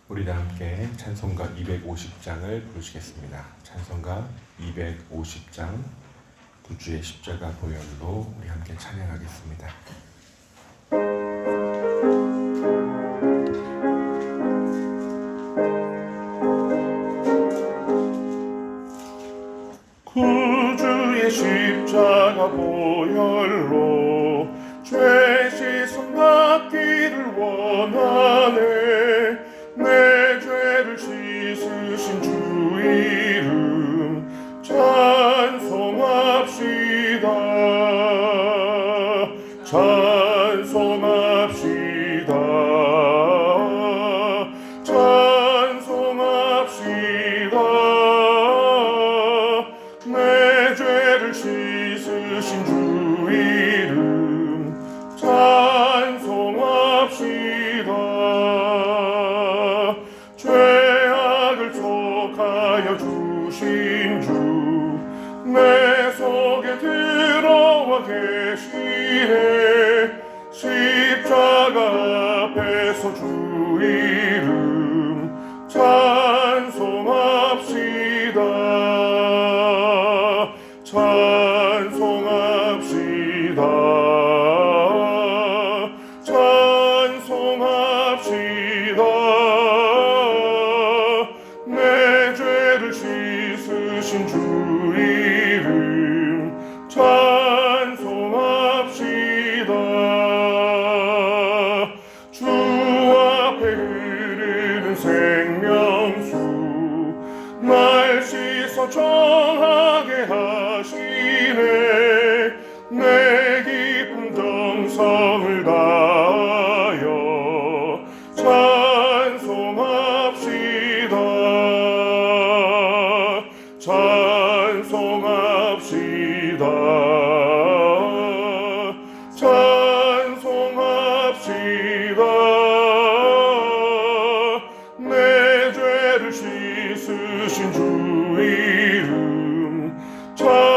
우리 다 함께 찬송가 250장을 부르시겠습니다. 찬송가 250장 구주의 십자가 보혈로 우리 함께 찬양하겠습니다. 구주의 십자가 보혈로 죄 씻음 받기를 원하네. 내 죄를 씻으신 주 이름 찬송합시다. 찬송합시다. 찬송합시다. 내 죄를 씻으신 주 이름 찬송합시다. 죄악을 속하여 주신 주 내 속에 들어와 계시네. 십자가 앞에서 주 이름 찬송합시다. 찬송합시다. 찬송합시다. 내 죄를 씻으신 주 이름 찬송합시다. 주 앞에 흐르는 생명수 날 씻어 정하게 하시네. 내 깊은 정성을 다하여 찬송합시다. 찬송합시다. 찬송합시다. 내 죄를 씻으신 주 이름 찬송합시다.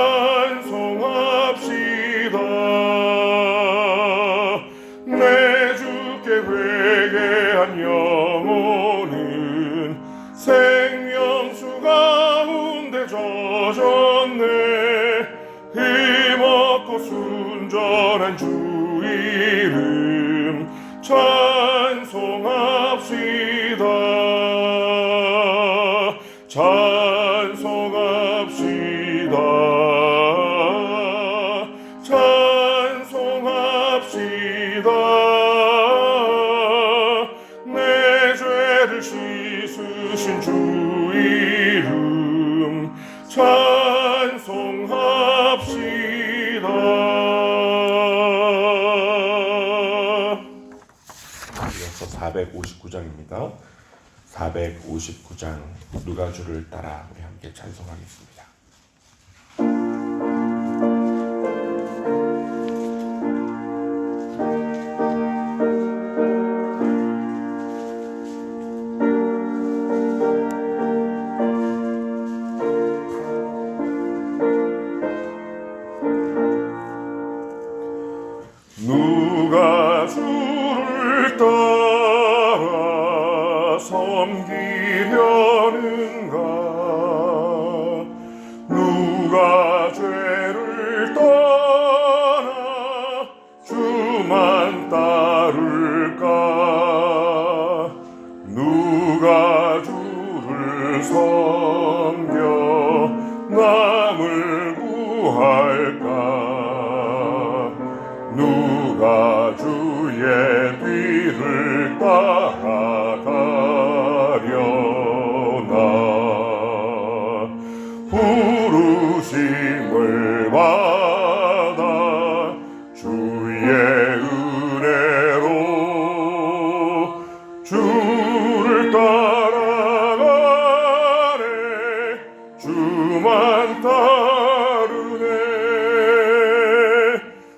내 주께 회개한 영혼은 생명수 가운데 젖었네. 힘없고 순전한 주 이름 찬송합시다. 찬송합시다. 찬송합시다. 내 죄를 씻으신 주 이름 찬송합시다. 이어서 459장입니다. 459장 누가 주를 따라 우리 함께 찬송하겠습니다. 누가 주를 따라 섬기려는가. 누가 죄를 떠나 주만 따를까. 누가 주를 섬겨 남을 구할까. 누가 주의 뒤를 따라가려나. 부르심을 받아 주의 은혜로 주를 따라가네. 주만 따르네.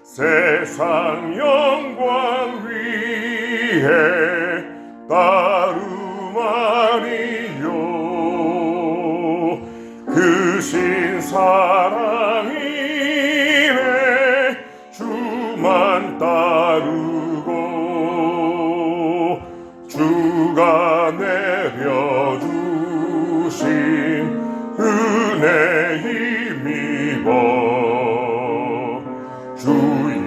세상 영광 위에 따름 아니요. 그 신 사랑이네. 주만 따르고 주가 내 내려주신 은혜 힘입어 주의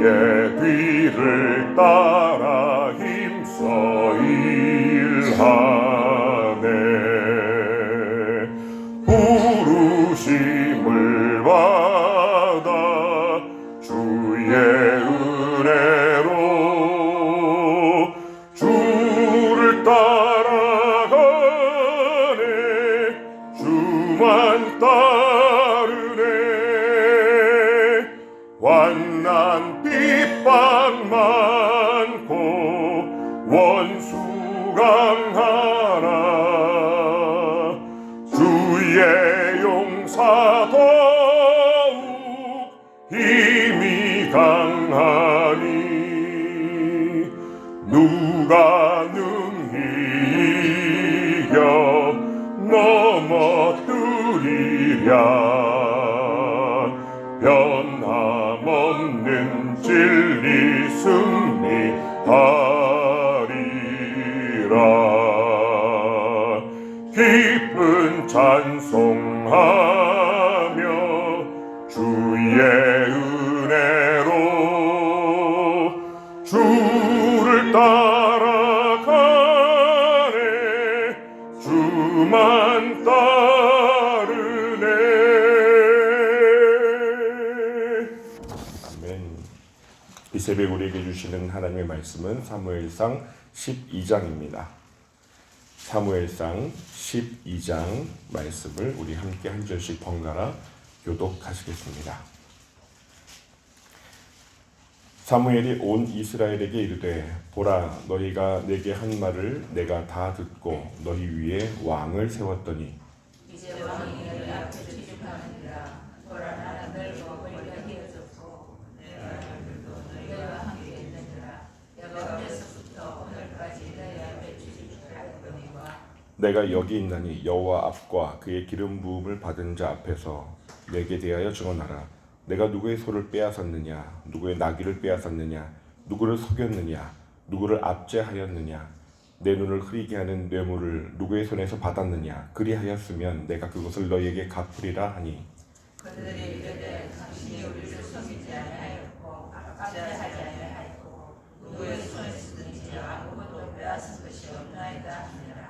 뒤를 따라 힘써 일하네 부르심을 받아 주의 은혜로 주를 따라가네 주만 따르네 환난 핍박 많고 원수 강하나 주의 용사 더욱 힘이 강하니 누가 능히 이겨 넘어뜨리랴 변함없는 진리 승리하리라 깊은 찬송하며 주의 은혜로 주를 따라가네 주만 따르네 아멘. 이 새벽 우리에게 주시는 하나님의 말씀은 사무엘상 12장입니다. 사무엘상 12장 말씀을 우리 함께 한 절씩 번갈아 교독하시겠습니다. 사무엘이 온 이스라엘에게 이르되 보라 너희가 내게 한 말을 내가 다 듣고 너희 위에 왕을 세웠더니 이제 왕이 너희 앞에 취직하느니라. 보라 나는 늙고 머리가 휘어졌고 내 얼굴도 너희와 함께 있느니라. 내가 어려서부터 오늘까지 너희 앞에 취직하였거니와 내가 여기 있나니 여호와 앞과 그의 기름 부음을 받은 자 앞에서 내게 대하여 증언하라. 내가 누구의 소를 빼앗았느냐 누구의 나귀를 빼앗았느냐 누구를 속였느냐 누구를 압제하였느냐 내 눈을 흐리게 하는 뇌물을 누구의 손에서 받았느냐 그리하였으면 내가 그것을 너희에게 갚으리라 하니 그들이 이르되 당신이 우리를 속이지 아니하였고 압제하지 아니하였고 누구의 손에서든지 아무것도 빼앗은 것이 없나이다 하니라.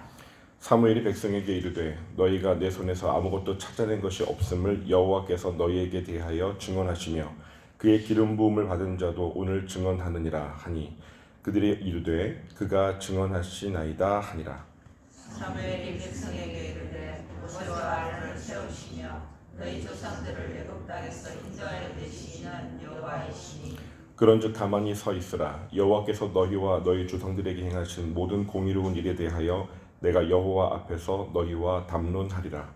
사무엘이 백성에게 이르되 너희가 내 손에서 아무것도 찾아낸 것이 없음을 여호와께서 너희에게 대하여 증언하시며 그의 기름 부음을 받은 자도 오늘 증언하느니라 하니 그들이 이르되 그가 증언하시나이다 하니라. 사무엘이 백성에게 이르되 모세와 아론을 세우시며 너희 조상들을 애굽 땅에서 인도하여 되시는 여호와이시니 그런즉 가만히 서 있으라. 여호와께서 너희와 너희 조상들에게 행하신 모든 공의로운 일에 대하여 내가 여호와 앞에서 너희와 담론하리라.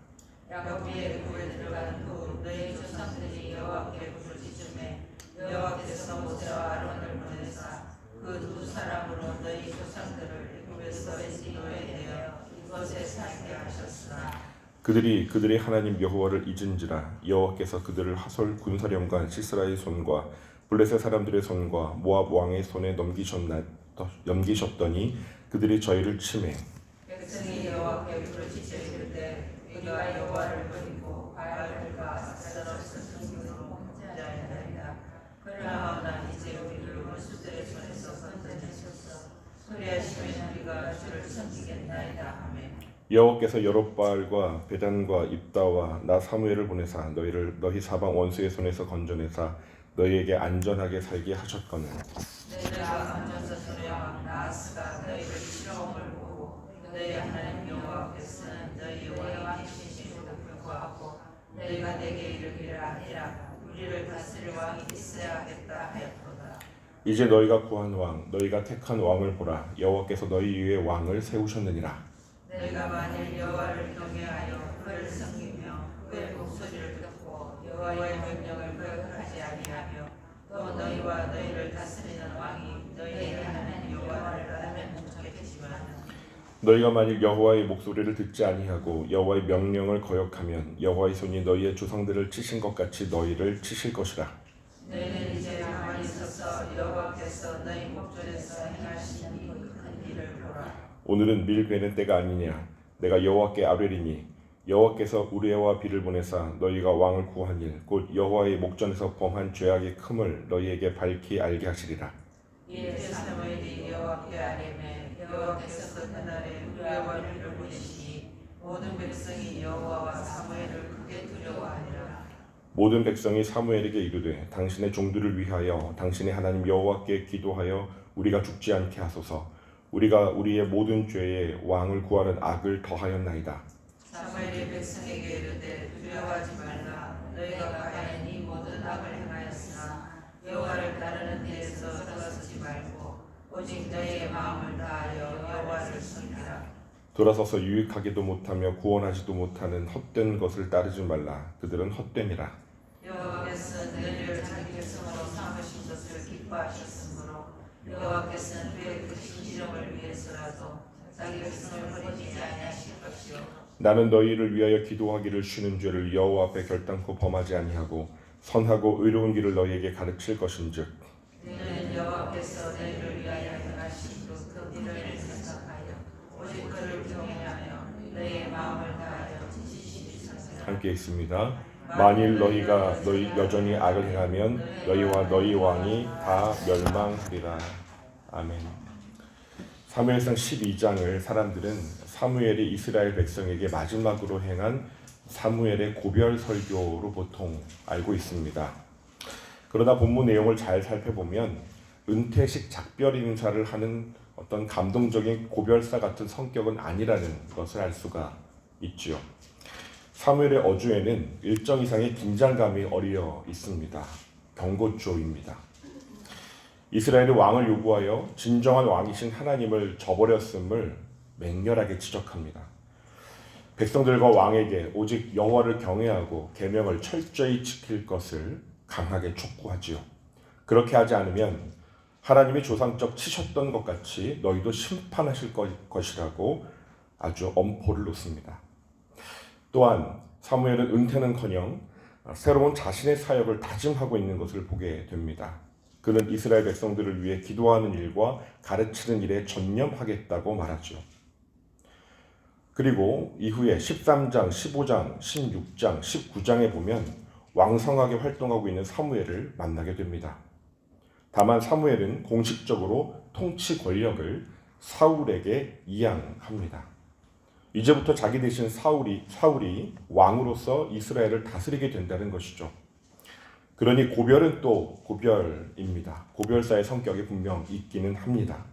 야곱이 애굽에 들어간 후 너희 조상들이 여호와께 부르짖음에 여호와께서 모세와 아론을 보내사 그 두 사람으로 너희 조상들을 애굽에서 인도하여 이곳에 살게 하셨으나 그들이 그들의 하나님 여호와를 잊은지라 여호와께서 그들을 하솔 군사령관 시스라의 손과 블레셋 사람들의 손과 모압 왕의 손에 넘기셨더니 그들이 저희를 치매 백성이 여호와께 부르짖어 이르되 우리가 여호와를 버리고 바알과 아스타롯을 섬기므로 범죄하였나이다. 그러나 이제 우리를 원수들의 손에서 건져내소서. 그리하시면 우리가 주를 섬기겠나이다 하매 여호와께서 여롯바알과 베단과 입다와 나 사무엘을 보내사 너희 사방 원수의 손에서 건져내사 너희에게 안전하게 살게 하셨거늘 너희가 건져서 소리와 나아스가 너희를 실험을 보고 너희 하나님 여호와께서는 너희와 함께 계심에도 불구하고 너희가 내게 이르기를 아니라 우리를 다스릴 왕이 있어야겠다 하였도다. 이제 너희가 구한 왕 너희가 택한 왕을 보라. 여호와께서 너희 위에 왕을 세우셨느니라. 너희가 만일 여호와를 경외하여 그를 섬기며 그의 목소리를 듣고 여호와의 명령을 거역하지 아니하며 또 너희와 너희를 다스리는 왕이 너희의 하나님 여호와를 알면 좋겠지만 너희가 만일 여호와의 목소리를 듣지 아니하고 여호와의 명령을 거역하면 여호와의 손이 너희의 조상들을 치신 것 같이 너희를 치실 것이라. 너희는 이제 가만히 서서 여호와께서 너희 목전에서 행하신 이 큰 일을 보라. 오늘은 밀 베는 때가 아니냐. 내가 여호와께 아뢰리니 여호와께서 우레와 비를 보내사 너희가 왕을 구한 일 곧 여호와의 목전에서 범한 죄악의 큼을 너희에게 밝히 알게 하시리라. 이에 사무엘이 여호와께 아뢰매 여호와께서 그날에 우레와 비를 보내시니 모든 백성이 여호와와 사무엘을 크게 두려워하니라. 모든 백성이 사무엘에게 이르되 당신의 종들을 위하여 당신의 하나님 여호와께 기도하여 우리가 죽지 않게 하소서. 우리가 우리의 모든 죄에 왕을 구하는 악을 더하였나이다. 사무엘이 백성에게 이르되 두려워하지 말라. 너희가 과연 이 모든 악을 행하였으나 여호와를 따르는 데에서 들어서지 말고 오직 너희의 마음을 다하여 여호와를 섬기라. 돌아서서 유익하기도 못하며 구원하지도 못하는 헛된 것을 따르지 말라. 그들은 헛됨이라. 여호와께서 너희를 자기 백성으로 삼으신 것을 기뻐하셨으므로 여호와께서는 그의 크신 이름을 위해서라도 자기 백성을 버리지 아니하실 것이요 나는 너희를 위하여 기도하기를 쉬는 죄를 여호와 앞에 결단코 범하지 아니하고 선하고 의로운 길을 너희에게 가르칠 것인즉 너희는 여호와께서 너희를 위하여 행하신 그 일을 생각하여 오직 그를 경외하여 너희의 마음을 다하여 지시시리 선생하라. 함께 있습니다. 만일 너희가 여전히 악을 행하면 너희와 너희 왕이 다 멸망하리라. 아멘. 사무엘상 12장을 사람들은 사무엘이 이스라엘 백성에게 마지막으로 행한 사무엘의 고별 설교로 보통 알고 있습니다. 그러나 본문 내용을 잘 살펴보면 은퇴식 작별 인사를 하는 어떤 감동적인 고별사 같은 성격은 아니라는 것을 알 수가 있지요. 사무엘의 어조에는 일정 이상의 긴장감이 어리어 있습니다. 경고조입니다. 이스라엘의 왕을 요구하여 진정한 왕이신 하나님을 저버렸음을 맹렬하게 지적합니다. 백성들과 왕에게 오직 여호와를 경외하고 계명을 철저히 지킬 것을 강하게 촉구하지요. 그렇게 하지 않으면 하나님이 조상적 치셨던 것 같이 너희도 심판하실 것이라고 아주 엄포를 놓습니다. 또한 사무엘은 은퇴는커녕 새로운 자신의 사역을 다짐하고 있는 것을 보게 됩니다. 그는 이스라엘 백성들을 위해 기도하는 일과 가르치는 일에 전념하겠다고 말하죠. 그리고 이후에 13장, 15장, 16장, 19장에 보면 왕성하게 활동하고 있는 사무엘을 만나게 됩니다. 다만 사무엘은 공식적으로 통치 권력을 사울에게 이양합니다. 이제부터 자기 대신 사울이 왕으로서 이스라엘을 다스리게 된다는 것이죠. 그러니 고별은 또 고별입니다. 고별사의 성격이 분명 있기는 합니다.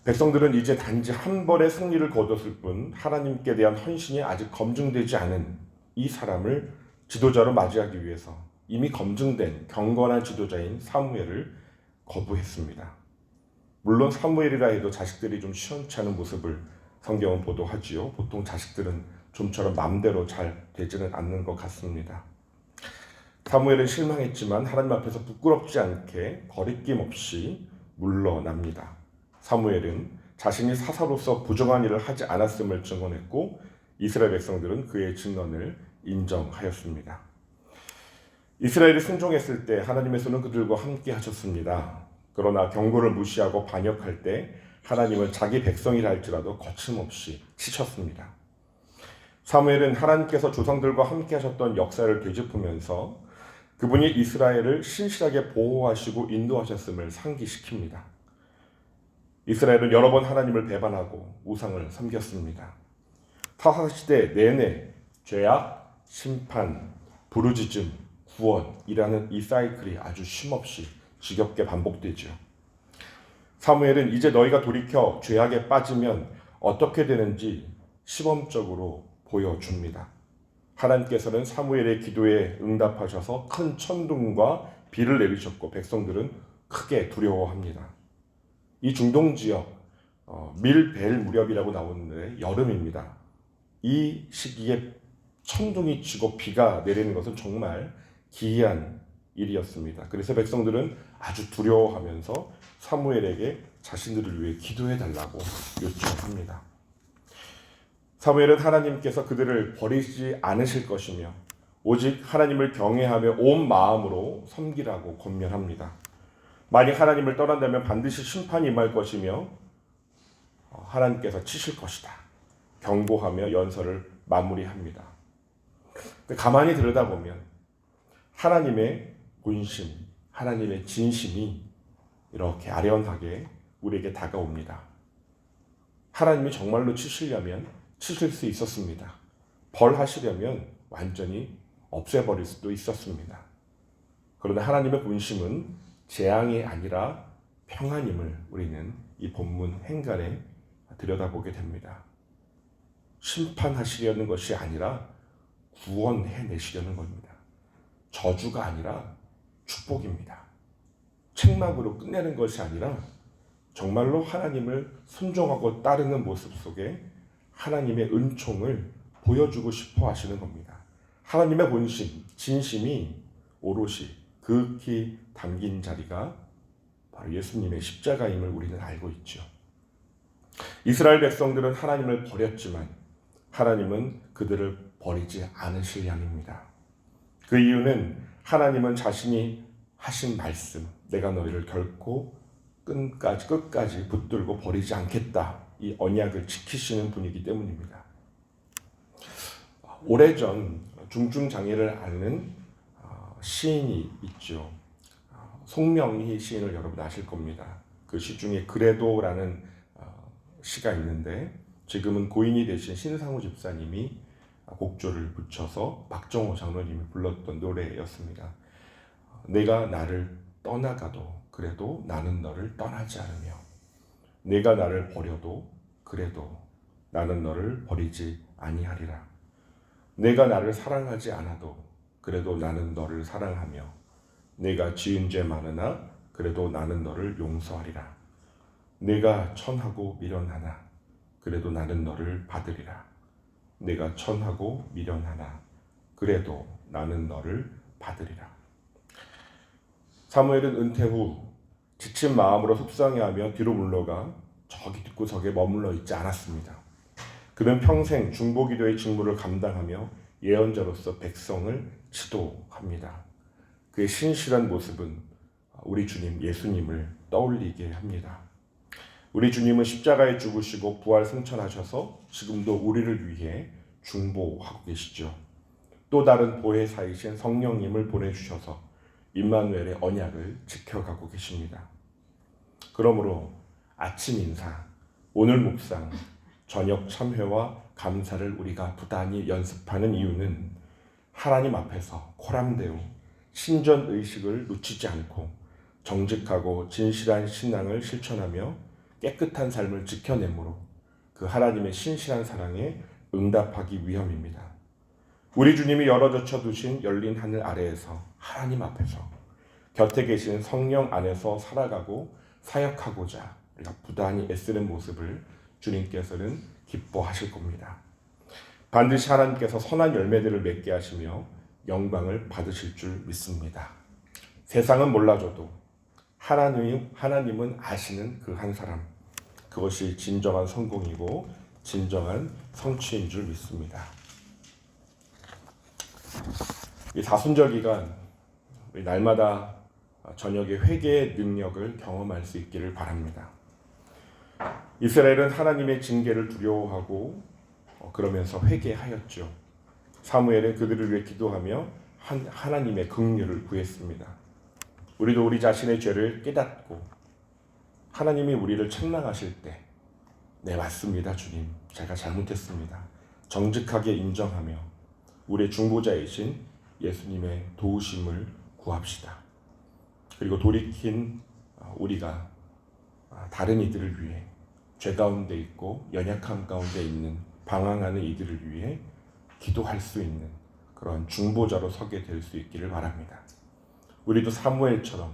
백성들은 이제 단지 한 번의 승리를 거뒀을 뿐 하나님께 대한 헌신이 아직 검증되지 않은 이 사람을 지도자로 맞이하기 위해서 이미 검증된 경건한 지도자인 사무엘을 거부했습니다. 물론 사무엘이라 해도 자식들이 좀 시원치 않은 모습을 성경은 보도하지요. 보통 자식들은 좀처럼 마음대로 잘 되지는 않는 것 같습니다. 사무엘은 실망했지만 하나님 앞에서 부끄럽지 않게 거리낌 없이 물러납니다. 사무엘은 자신이 사사로서 부정한 일을 하지 않았음을 증언했고 이스라엘 백성들은 그의 증언을 인정하였습니다. 이스라엘이 순종했을 때 하나님의 손은 그들과 함께 하셨습니다. 그러나 경고를 무시하고 반역할 때 하나님은 자기 백성이라 할지라도 거침없이 치셨습니다. 사무엘은 하나님께서 조상들과 함께 하셨던 역사를 되짚으면서 그분이 이스라엘을 신실하게 보호하시고 인도하셨음을 상기시킵니다. 이스라엘은 여러 번 하나님을 배반하고 우상을 섬겼습니다. 사사시대 내내 죄악, 심판, 부르짖음, 구원이라는 이 사이클이 아주 쉼없이 지겹게 반복되죠. 사무엘은 이제 너희가 돌이켜 죄악에 빠지면 어떻게 되는지 시범적으로 보여줍니다. 하나님께서는 사무엘의 기도에 응답하셔서 큰 천둥과 비를 내리셨고 백성들은 크게 두려워합니다. 이 중동 지역 밀벨 무렵이라고 나오는데 여름입니다. 이 시기에 천둥이 치고 비가 내리는 것은 정말 기이한 일이었습니다. 그래서 백성들은 아주 두려워하면서 사무엘에게 자신들을 위해 기도해 달라고 요청합니다. 사무엘은 하나님께서 그들을 버리지 않으실 것이며 오직 하나님을 경외하며 온 마음으로 섬기라고 권면합니다. 만약 하나님을 떠난다면 반드시 심판이 임할 것이며 하나님께서 치실 것이다. 경고하며 연설을 마무리합니다. 가만히 들여다보면 하나님의 본심, 하나님의 진심이 이렇게 아련하게 우리에게 다가옵니다. 하나님이 정말로 치시려면 치실 수 있었습니다. 벌하시려면 완전히 없애버릴 수도 있었습니다. 그러나 하나님의 본심은 재앙이 아니라 평안임을 우리는 이 본문 행간에 들여다보게 됩니다. 심판하시려는 것이 아니라 구원해내시려는 겁니다. 저주가 아니라 축복입니다. 책망으로 끝내는 것이 아니라 정말로 하나님을 순종하고 따르는 모습 속에 하나님의 은총을 보여주고 싶어 하시는 겁니다. 하나님의 본심, 진심이 오롯이 극히 담긴 자리가 바로 예수님의 십자가임을 우리는 알고 있죠. 이스라엘 백성들은 하나님을 버렸지만 하나님은 그들을 버리지 않으실 양입니다. 그 이유는 하나님은 자신이 하신 말씀, 내가 너희를 결코 끝까지 붙들고 버리지 않겠다, 이 언약을 지키시는 분이기 때문입니다. 오래전 중증장애를 앓는 시인이 있죠. 송명희 시인을 여러분 아실 겁니다. 그 시 중에 그래도라는 시가 있는데 지금은 고인이 되신 신상우 집사님이 곡조를 붙여서 박정호 장로님이 불렀던 노래였습니다. 내가 나를 떠나가도 그래도 나는 너를 떠나지 않으며 내가 나를 버려도 그래도 나는 너를 버리지 아니하리라. 내가 나를 사랑하지 않아도 그래도 나는 너를 사랑하며 내가 지은 죄 많으나 그래도 나는 너를 용서하리라. 내가 천하고 미련하나 그래도 나는 너를 받으리라. 내가 천하고 미련하나 그래도 나는 너를 받으리라. 사무엘은 은퇴 후 지친 마음으로 속상해하며 뒤로 물러가 저기 뒷구석에 머물러 있지 않았습니다. 그는 평생 중보기도의 직무를 감당하며 예언자로서 백성을 지도합니다. 그의 신실한 모습은 우리 주님 예수님을 떠올리게 합니다. 우리 주님은 십자가에 죽으시고 부활 승천하셔서 지금도 우리를 위해 중보하고 계시죠. 또 다른 보혜사이신 성령님을 보내주셔서 임마누엘의 언약을 지켜가고 계십니다. 그러므로 아침 인사, 오늘 묵상, 저녁 참회와 감사를 우리가 부단히 연습하는 이유는 하나님 앞에서 코람데우 신전의식을 놓치지 않고 정직하고 진실한 신앙을 실천하며 깨끗한 삶을 지켜내므로 그 하나님의 신실한 사랑에 응답하기 위함입니다. 우리 주님이 열어젖혀 두신 열린 하늘 아래에서 하나님 앞에서 곁에 계신 성령 안에서 살아가고 사역하고자 우리가 부단히 애쓰는 모습을 주님께서는 기뻐하실 겁니다. 반드시 하나님께서 선한 열매들을 맺게 하시며 영광을 받으실 줄 믿습니다. 세상은 몰라줘도 하나님은 아시는 그 한 사람, 그것이 진정한 성공이고 진정한 성취인 줄 믿습니다. 이 사순절 기간 우리 날마다 저녁에 회개의 능력을 경험할 수 있기를 바랍니다. 이스라엘은 하나님의 징계를 두려워하고 그러면서 회개하였죠. 사무엘은 그들을 위해 기도하며 하나님의 긍휼을 구했습니다. 우리도 우리 자신의 죄를 깨닫고 하나님이 우리를 책망하실 때 네, 맞습니다 주님, 제가 잘못했습니다, 정직하게 인정하며 우리의 중보자이신 예수님의 도우심을 구합시다. 그리고 돌이킨 우리가 다른 이들을 위해 죄 가운데 있고 연약함 가운데 있는 방황하는 이들을 위해 기도할 수 있는 그런 중보자로 서게 될 수 있기를 바랍니다. 우리도 사무엘처럼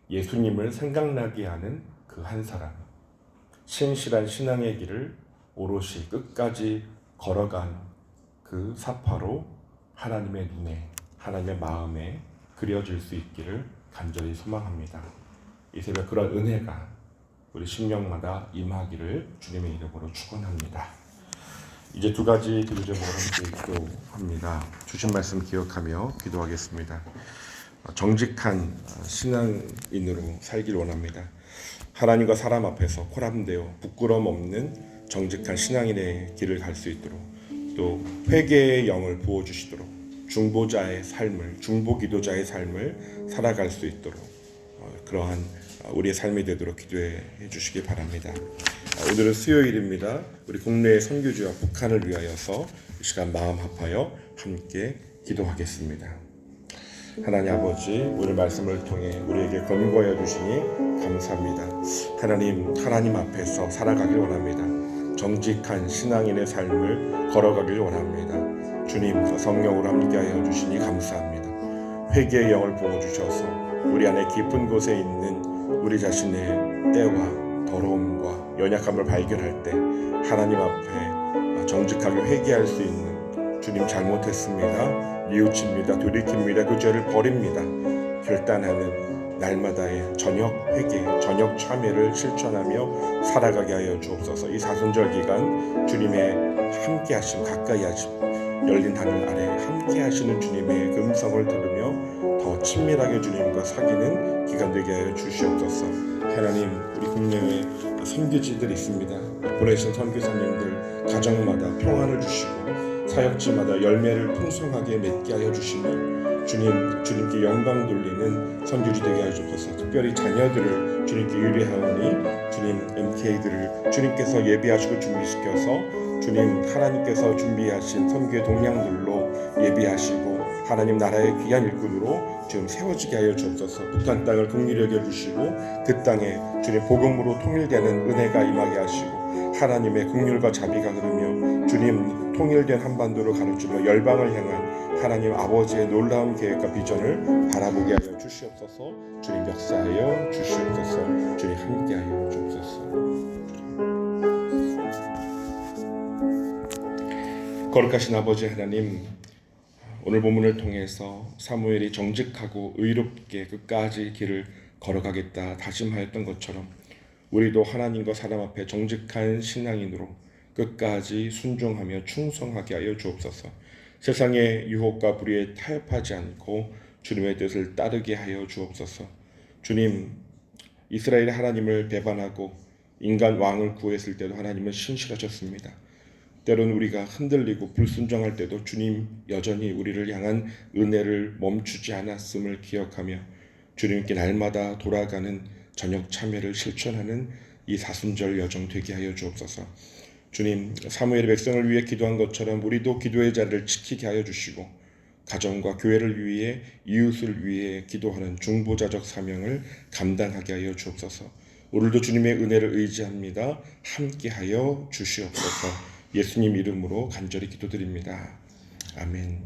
예수님을 생각나게 하는 그 한 사람, 신실한 신앙의 길을 오롯이 끝까지 걸어간 그 사파로 하나님의 눈에, 하나님의 마음에 그려질 수 있기를 간절히 소망합니다. 이 새벽 그런 은혜가 우리 심령마다 임하기를 주님의 이름으로 축원합니다. 이제 두 가지 기도 제목을 함께 기도합니다. 주신 말씀 기억하며 기도하겠습니다. 정직한 신앙인으로 살길 원합니다. 하나님과 사람 앞에서 코람되어 부끄러움 없는 정직한 신앙인의 길을 갈 수 있도록, 또 회개의 영을 부어주시도록 중보자의 삶을, 중보기도자의 삶을 살아갈 수 있도록 그러한 우리의 삶이 되도록 기도해 주시기 바랍니다. 오늘은 수요일입니다. 우리 국내의 선교지와 북한을 위하여서 이 시간 마음 합하여 함께 기도하겠습니다. 하나님 아버지, 오늘 말씀을 통해 우리에게 권고하여 주시니 감사합니다. 하나님 앞에서 살아가길 원합니다. 정직한 신앙인의 삶을 걸어가길 원합니다. 주님 성령으로 함께하여 주시니 감사합니다. 회개의 영을 부어주셔서 우리 안에 깊은 곳에 있는 우리 자신의 때와 더러움과 연약함을 발견할 때 하나님 앞에 정직하게 회개할 수 있는, 주님 잘못했습니다, 뉘우칩니다, 돌이킵니다, 그 죄를 버립니다, 결단하는 날마다의 저녁 회개, 저녁 참회를 실천하며 살아가게 하여 주옵소서. 이 사순절 기간 주님의 함께하심, 가까이 하심, 열린 하늘 아래 함께하시는 주님의 음성을 들으며 더 친밀하게 주님과 사귀는 기간 되게 하여 주시옵소서. 하나님, 우리 국내에 선교지들이 있습니다. 보내신 선교사님들 가정마다 평안을 주시고 사역지마다 열매를 풍성하게 맺게 하여 주시며 주님께 영광 돌리는 선교지 되게 하여 주옵소서. 특별히 자녀들을 주님께 유리하오니 주님 MK들을 주님께서 예비하시고 준비시켜서 주님 하나님께서 준비하신 선교의 동량들로 예비하시고 하나님 나라의 귀한 일꾼으로 지금 세워지게 하여 주옵소서. 북한 땅을 긍휼히 여겨주시고 그 땅에 주님 복음으로 통일되는 은혜가 임하게 하시고 하나님의 긍휼과 자비가 흐르며 주님 통일된 한반도를 가로질러 열방을 향한 하나님 아버지의 놀라운 계획과 비전을 바라보게 하여 주시옵소서. 주님 역사하여 주시옵소서. 주님 함께하여 주옵소서. 거룩하신 아버지 하나님, 오늘 본문을 통해서 사무엘이 정직하고 의롭게 끝까지 길을 걸어가겠다 다짐하였던 것처럼 우리도 하나님과 사람 앞에 정직한 신앙인으로 끝까지 순종하며 충성하게 하여 주옵소서. 세상의 유혹과 불의에 타협하지 않고 주님의 뜻을 따르게 하여 주옵소서. 주님, 이스라엘의 하나님을 배반하고 인간 왕을 구했을 때도 하나님은 신실하셨습니다. 때로는 우리가 흔들리고 불순종할 때도 주님 여전히 우리를 향한 은혜를 멈추지 않았음을 기억하며 주님께 날마다 돌아가는 저녁 참회를 실천하는 이 사순절 여정 되게 하여 주옵소서. 주님, 사무엘의 백성을 위해 기도한 것처럼 우리도 기도의 자리를 지키게 하여 주시고 가정과 교회를 위해, 이웃을 위해 기도하는 중보자적 사명을 감당하게 하여 주옵소서. 오늘도 주님의 은혜를 의지합니다. 함께하여 주시옵소서. 예수님 이름으로 간절히 기도드립니다. 아멘.